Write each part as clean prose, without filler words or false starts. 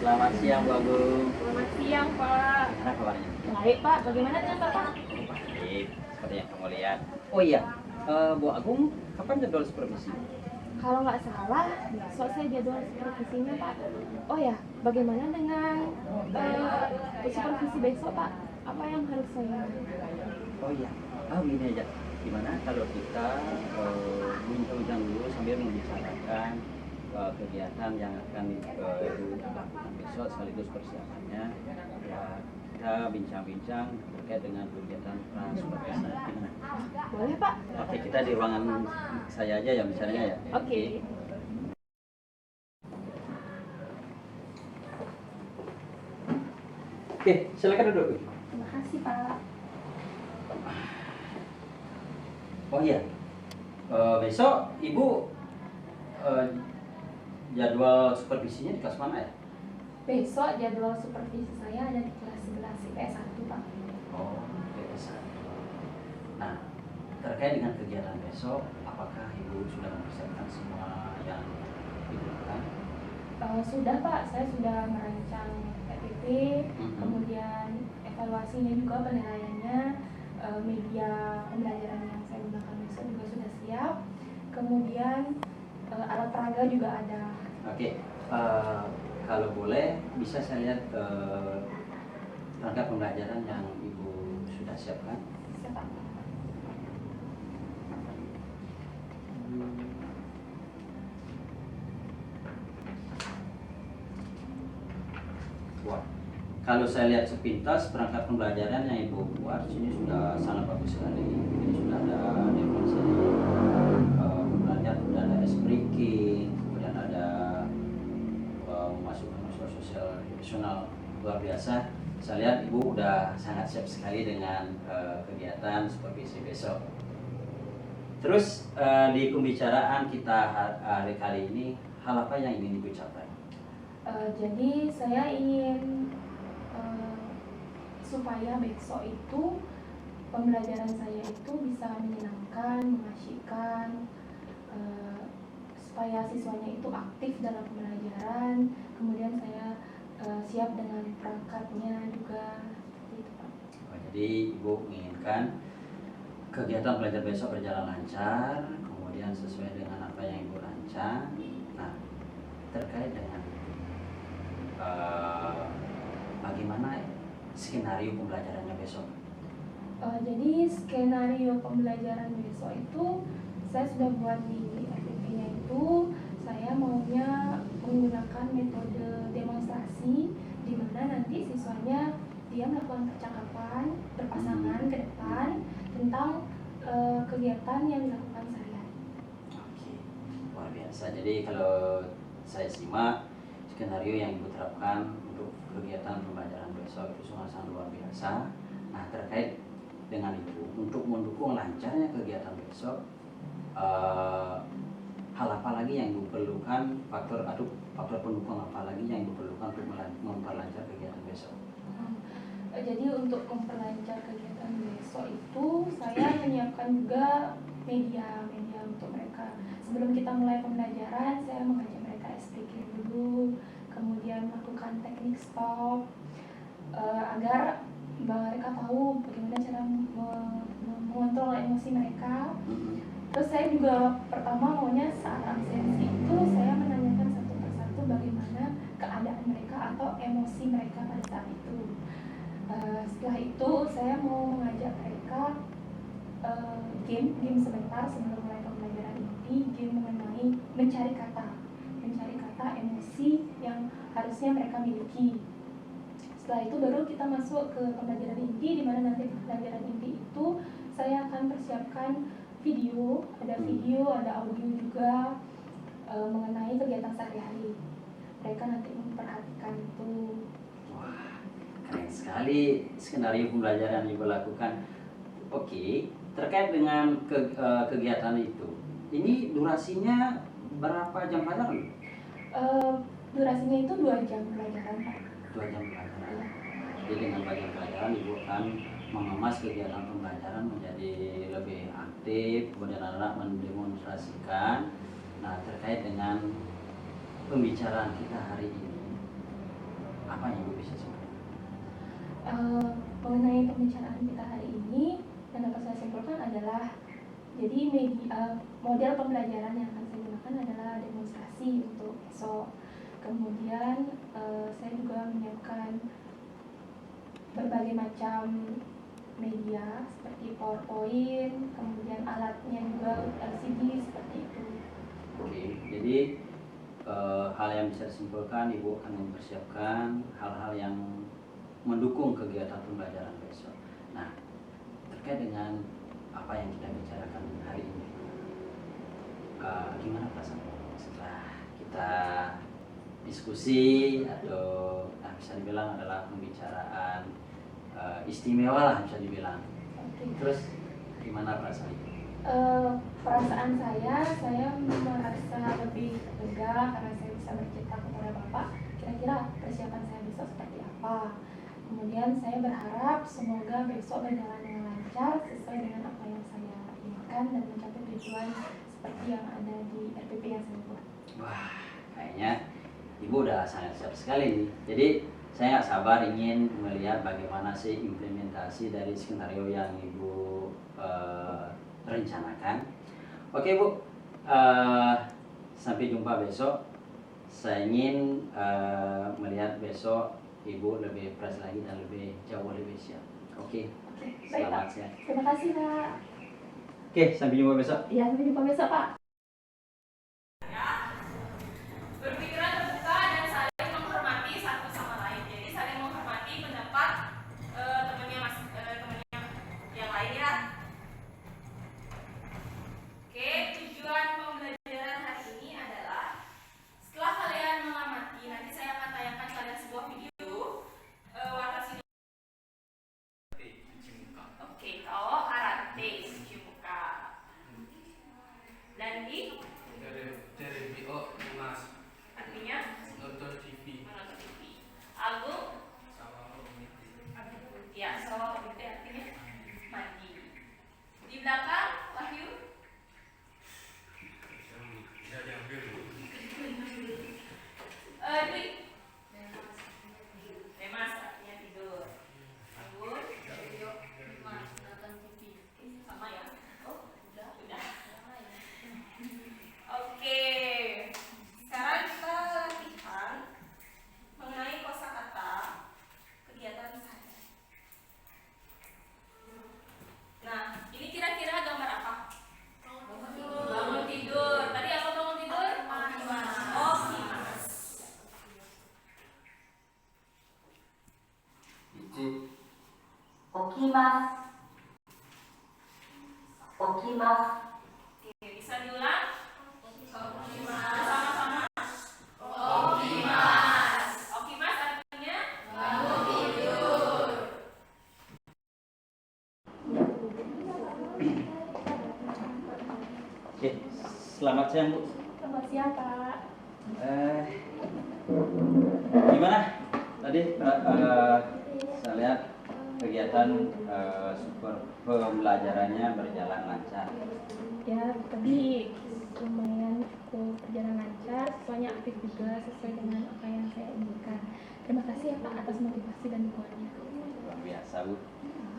Selamat siang Bu Agung. Selamat siang, Pak. Gimana kabarnya? Baik, Pak. Bagaimana dengan Bapak? Baik, seperti yang kamu lihat. Oh iya, Bu Agung, kapan jadwal supervisi? Kalau nggak salah, besok saya jadwal supervisinya, Pak. Oh ya, bagaimana dengan supervisi besok, Pak? Apa yang harus saya? Oh iya, gini aja. Gimana kalau kita bincang-bincang dulu sambil membicarakan kegiatan yang akan dilakukan besok sekaligus persiapannya. Ya, kita bincang-bincang terkait dengan kegiatan supervisi. Gimana? Boleh, Pak? Oke, kita di ruangan saya aja ya bicaranya ya. Oke. Oke, silakan duduk. Terima kasih, Pak. Oh iya, besok Ibu jadwal supervisinya di kelas mana ya? Besok jadwal supervisi saya ada di kelas 11 IPS 1, Pak. Oh, biasa. Nah, terkait dengan kegiatan besok, apakah Ibu sudah mempersiapkan semua yang diperlukan? Sudah, Pak. Saya sudah merancang PPT, kemudian evaluasinya juga penilaiannya, media pembelajaran yang saya gunakan besok juga sudah siap. Kemudian alat peraga juga ada. Oke, kalau boleh bisa saya lihat perangkat pembelajaran yang Ibu sudah siapkan. Siap, Pak. Wah, kalau saya lihat sepintas perangkat pembelajaran yang Ibu buat sini sudah sangat bagus sekali. Ini sudah ada definisi pembelajaran, sudah ada speaking, kemudian ada memasukkan unsur sosial edukasional luar biasa. Saya lihat Ibu udah sangat siap sekali dengan kegiatan supervisi besok. Terus di pembicaraan kita hari kali ini, hal apa yang ingin Ibu capai? Jadi saya ingin supaya besok itu pembelajaran saya itu bisa menyenangkan, mengasyikkan, supaya siswanya itu aktif dalam pembelajaran. Kemudian saya siap dengan perangkatnya juga, seperti itu, Pak. Jadi Ibu menginginkan kegiatan belajar besok berjalan lancar, kemudian sesuai dengan apa yang Ibu rancang. Nah, terkait dengan bagaimana skenario pembelajarannya besok? Jadi skenario pembelajaran besok itu saya sudah buat di FTP-nya itu. Saya maunya menggunakan metode demonstrasi di mana nanti siswanya dia melakukan percakapan berpasangan ke depan tentang kegiatan yang dilakukan sehari-hari. Oke, luar biasa. Jadi kalau saya simak skenario yang Ibu terapkan untuk kegiatan pembelajaran besok itu sangat luar biasa. Nah, terkait dengan itu, untuk mendukung lancarnya kegiatan besok, hal apa lagi yang Ibu perlukan, faktor pendukung apa lagi yang Ibu perlukan untuk memperlancar kegiatan besok? Jadi untuk memperlancar kegiatan besok itu saya menyiapkan juga media untuk mereka. Sebelum kita mulai pembelajaran, saya mengajak mereka speaking dulu, kemudian melakukan teknik stop, agar mereka tahu bagaimana cara mengontrol emosi mereka. Terus saya juga pertama maunya saat absensi itu saya menanyakan satu persatu bagaimana keadaan mereka atau emosi mereka pada saat itu. Setelah itu saya mau mengajak mereka game sebentar sebelum mulai pembelajaran inti, game mengenai mencari kata emosi yang harusnya mereka miliki. Setelah itu baru kita masuk ke pembelajaran inti, di mana nanti pembelajaran inti itu saya akan persiapkan video, ada audio juga mengenai kegiatan sehari-hari. Mereka nanti memperhatikan itu. Wah, keren sekali skenario pembelajaran yang Ibu lakukan. Oke, terkait dengan kegiatan itu, ini durasinya berapa jam pelajaran? Durasinya itu 2 jam pelajaran, Pak. 2 jam pelajaran. Jadi dengan bagian pelajaran Ibu akan mengemas kegiatan pembelajaran menjadi lebih aktif, kemudian anak mendemonstrasikan. Nah, terkait dengan pembicaraan kita hari ini, Apa yang Ibu bisa sampaikan? Mengenai pembicaraan kita hari ini, yang dapat saya simpulkan adalah jadi model pembelajaran yang akan saya gunakan adalah demonstrasi untuk besok. Kemudian saya juga menyiapkan berbagai macam media seperti PowerPoint, kemudian alatnya juga LCD seperti itu. Oke, jadi hal yang bisa disimpulkan, Ibu akan mempersiapkan hal-hal yang mendukung kegiatan pembelajaran besok. Nah, terkait dengan apa yang kita bicarakan hari ini, gimana perasaan setelah kita diskusi atau bisa dibilang adalah pembicaraan istimewa lah bisa dibilang. Terus gimana perasaan itu? Perasaan saya merasa lebih lega karena saya bisa bercerita kepada Bapak kira-kira persiapan saya besok seperti apa. Kemudian saya berharap semoga besok berjalan dengan lancar sesuai dengan apa yang saya inginkan dan mencapai tujuan seperti yang ada di RPP yang saya buat. Wah, kayaknya Ibu udah sangat siap sekali nih. Jadi saya nggak sabar ingin melihat bagaimana sih implementasi dari skenario yang Ibu rencanakan. Oke Bu, sampai jumpa besok. Saya ingin melihat besok Ibu lebih fresh lagi dan jauh lebih siap. Oke, selamat siang. Terima kasih Pak. Oke, sampai jumpa besok. Iya, sampai jumpa besok Pak. Berpikiran terbuka dan saling menghormati satu sama lain. Jadi saling menghormati pendapat temannya yang lain ya. Oke, tujuan pembelajaran hari ini adalah setelah kalian mengamati, nanti saya akan tayangkan kalian sebuah video Watashi no. Oke, kalau karate cuci muka. Dan di artinya nonton TV menonton TV. Agung sama komedi. ya, so itu artinya mandi. Di belakang Wahyu Bisa diambil. Dwi Lemas artinya tidur. Anggun nonton TV. Sama ya? Oh, udah. Oke. Sekarang kita latihan mengenai kosakata kegiatan saya. Nah, ini kira-kira gambar apa? Bangun tidur. Tadi apa bangun tidur? Oh, kimas. Oke, bisa diulang? Sama-sama. Okimas artinya Oke, selamat siang Bu. Selamat siang Pak. Gimana? Tadi saya lihat kegiatan super pembelajarannya berjalan lancar. Ya, tadi lumayan cukup berjalan lancar, soalnya aktif juga sesuai dengan apa yang saya inginkan. Terima kasih ya Pak atas motivasi dan dukungannya. Luar biasa Bu.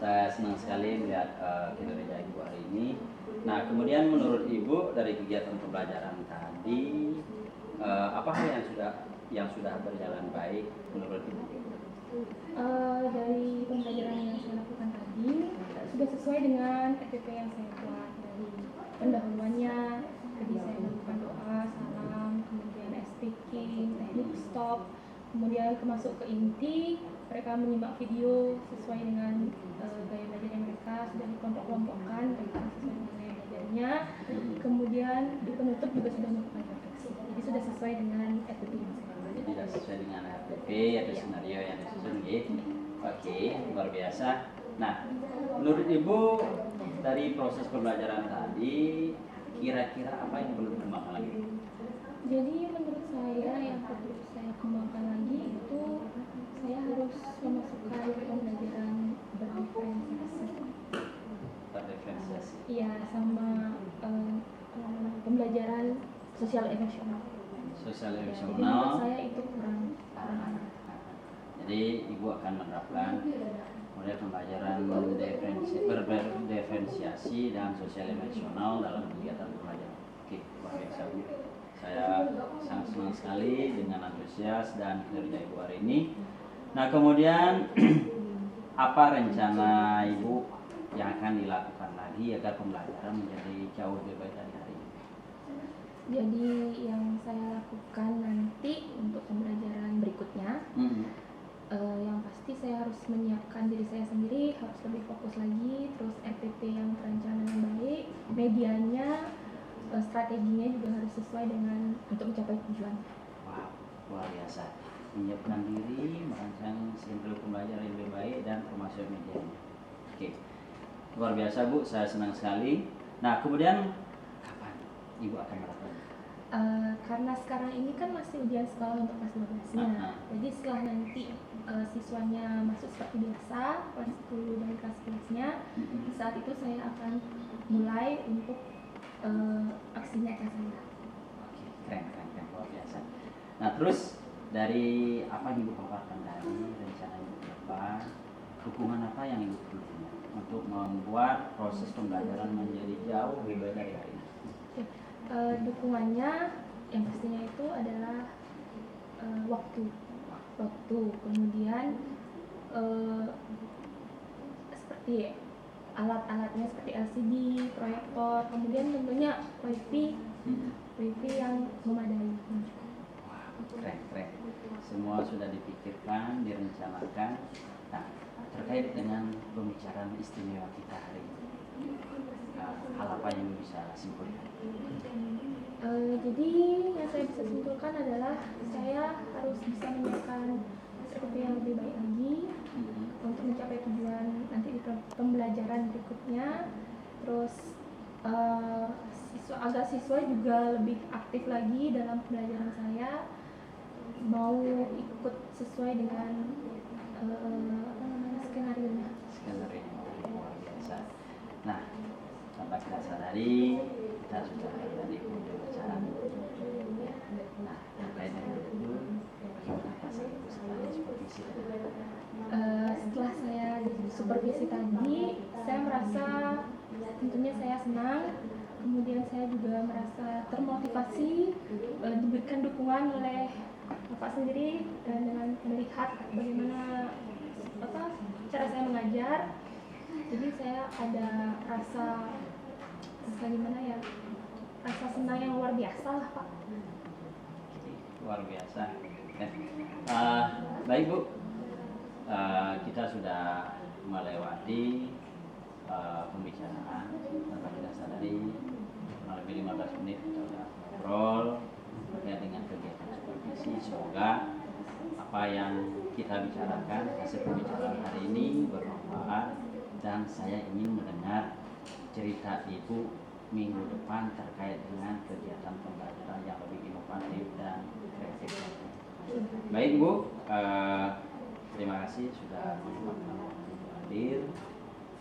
Saya senang sekali melihat kinerja Ibu hari ini. Nah, kemudian menurut Ibu dari kegiatan pembelajaran tadi apa hal yang sudah berjalan baik menurut Ibu? Dari pembelajaran yang saya lakukan tadi sudah sesuai dengan FPP yang saya buat. Dari pendahuluannya tadi saya melakukan doa, salam, kemudian speaking, teknik stop, kemudian masuk ke inti, mereka menyimak video sesuai dengan gaya belajar mereka, sudah dikelompok-kelompokkan mereka sesuai dengan gaya belajarnya, kemudian di penutup juga sudah melakukan refleksi. Jadi sudah sesuai dengan FPP yang saya buat. Tidak sesuai dengan RPP atau skenario yang disusun gitu. Oke, luar biasa. Nah, menurut Ibu dari proses pembelajaran tadi kira-kira apa yang perlu dikembangkan lagi? Jadi menurut saya yang perlu saya kembangkan lagi itu saya harus memasukkan pembelajaran berdiferensiasi. Terdiferensiasi. Iya, sama pembelajaran sosial emosional. Sosial Ya, jadi menurut emosional. saya itu kurang. Jadi Ibu akan menerapkan model pembelajaran berdiferensiasi dan sosial emosional dalam kegiatan pembelajaran. Oke, luar biasa Bu. Saya sangat senang sekali dengan antusias dan kinerja Ibu hari ini. Nah, kemudian apa rencana Ibu yang akan dilakukan lagi agar pembelajaran menjadi jauh lebih baik dari hari ini? Jadi yang saya lakukan nanti untuk pembelajaran berikutnya, yang pasti saya harus menyiapkan diri saya sendiri, harus lebih fokus lagi, terus RPP yang terencana dengan baik, medianya, strateginya juga harus sesuai dengan untuk mencapai tujuan. Wow, luar biasa. Menyiapkan diri, merancang schedule pembelajaran yang lebih baik dan termasuk medianya. Oke, luar biasa Bu, saya senang sekali. Nah, kemudian kapan Ibu akan melakukan? Karena sekarang ini kan masih ujian sekolah untuk kelas 12-nya. Jadi setelah nanti siswanya masuk seperti biasa, kelas 10 dan kelas 11-nya, saat itu saya akan mulai untuk aksi nyata saya. Oke, keren, luar biasa. Nah, terus dari apa yang Ibu paparkan tadi, rencana Ibu ke depan, dukungan apa yang Ibu butuhkan untuk membuat proses pembelajaran menjadi jauh lebih baik dari hari ini? Dukungannya yang pastinya itu adalah waktu, kemudian seperti alat-alatnya seperti LCD, proyektor, kemudian tentunya wifi yang memadai. Keren. Semua sudah dipikirkan, direncanakan. Nah, terkait dengan pembicaraan istimewa kita hari ini, hal apa yang bisa simpulkan? Jadi yang saya bisa simpulkan adalah saya harus bisa menyiapkan SPP yang lebih baik lagi untuk mencapai tujuan nanti di pembelajaran berikutnya. Terus siswa juga lebih aktif lagi dalam pembelajaran saya, mau ikut sesuai dengan skenario-nya. Luar biasa. Nah, tanpa kita sadari kita sudah ada di ujung acara. Nah, terkait dengan itu, bagaimana perasaan Ibu setelah supervisi? Setelah saya supervisi tadi, saya merasa tentunya saya senang. Kemudian saya juga merasa termotivasi, diberikan dukungan oleh Bapak sendiri dan dengan melihat bagaimana cara saya mengajar. Jadi saya ada rasa gimana ya, rasa senang yang luar biasa lah Pak. Luar biasa. Baik Bu, kita sudah melewati pembicaraan tanpa kita sadari kurang lebih 15 menit kita sudah ngobrol terkait dengan kegiatan supervisi. Semoga apa yang kita bicarakan, hasil pembicaraan hari ini bermanfaat, dan saya ingin mendengar cerita Ibu minggu depan terkait dengan kegiatan pembelajaran yang lebih inovatif dan kreatif. Baik Bu, terima kasih sudah menyempatkan waktu untuk hadir.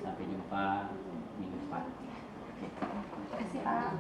Sampai jumpa minggu depan. Terima kasih Pak.